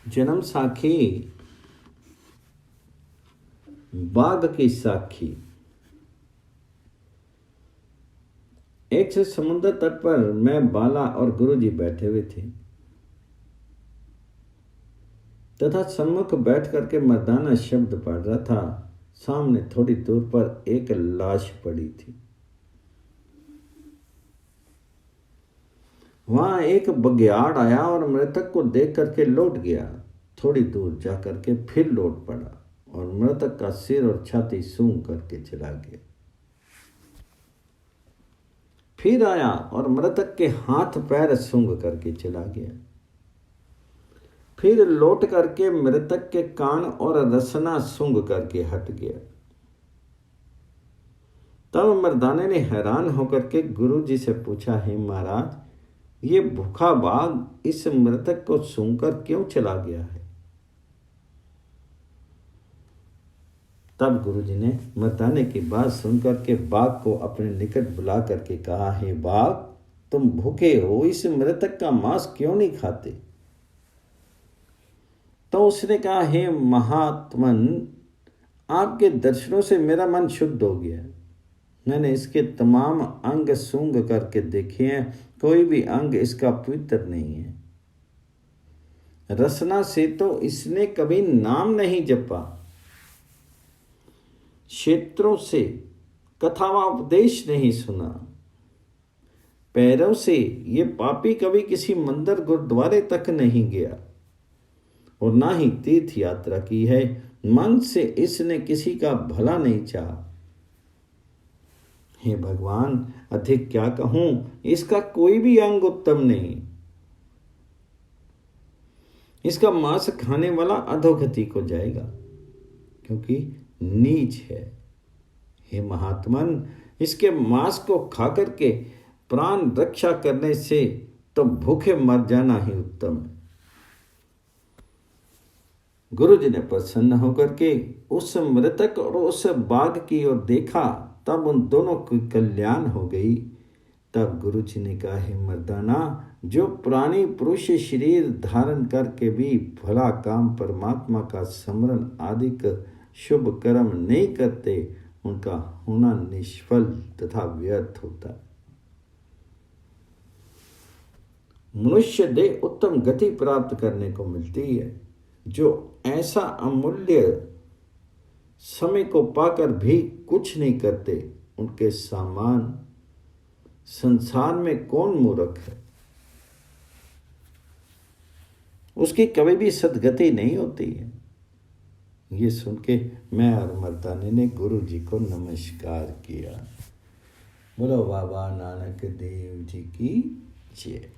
जन्म साखी बाघ की साखी। एक से समुद्र तट पर मैं, बाला और गुरुजी बैठे हुए थे तथा सम्मुख बैठ करके मर्दाना शब्द पढ़ रहा था। सामने थोड़ी दूर पर एक लाश पड़ी थी। वहां एक बघियाड़ आया और मृतक को देख करके लौट गया। थोड़ी दूर जाकर के फिर लौट पड़ा और मृतक का सिर और छाती सूंघ करके चला गया। फिर आया और मृतक के हाथ पैर सूंघ करके चला गया। फिर लौट करके मृतक के कान और रसना सूंघ करके हट गया। तब मर्दाने ने हैरान होकर के गुरु जी से पूछा, हे महाराज, ये भूखा बाघ इस मृतक को सूंघकर क्यों चला गया है? तब गुरु जी ने मर्दाने की बात सुनकर के बाघ को अपने निकट बुला करके कहा, हे बाघ, तुम भूखे हो, इस मृतक का मांस क्यों नहीं खाते? तो उसने कहा, हे महात्मन, आपके दर्शनों से मेरा मन शुद्ध हो गया। मैंने इसके तमाम अंग सूंघ करके देखे हैं, कोई भी अंग इसका पवित्र नहीं है। रसना से तो इसने कभी नाम नहीं जपा। क्षेत्रों से कथावा उपदेश नहीं सुना। पैरों से ये पापी कभी किसी मंदिर गुरुद्वारे तक नहीं गया और ना ही तीर्थ यात्रा की है। मन से इसने किसी का भला नहीं चाहा। हे भगवान, अधिक क्या कहूं, इसका कोई भी अंग उत्तम नहीं। इसका मांस खाने वाला अधोगति को जाएगा क्योंकि नीच है। हे महात्मन, इसके मांस को खाकर के प्राण रक्षा करने से तो भूखे मर जाना ही उत्तम है। गुरु जी ने प्रसन्न होकर के उस मृतक और उस बाघ की ओर देखा। तब उन दोनों की कल्याण हो गई। तब गुरु जी ने कहा, हे मर्दाना, जो प्राणी पुरुष शरीर धारण करके भी भला काम, परमात्मा का स्मरण आदि का शुभ कर्म नहीं करते, उनका होना निष्फल तथा व्यर्थ होता। मनुष्य देह उत्तम गति प्राप्त करने को मिलती है। जो ऐसा अमूल्य समय को पाकर भी कुछ नहीं करते, उनके समान संसार में कौन मूर्ख है? उसकी कभी भी सदगति नहीं होती है। ये सुन के मैं और मर्दाने ने गुरु जी को नमस्कार किया। बोलो बाबा नानक देव जी की जय।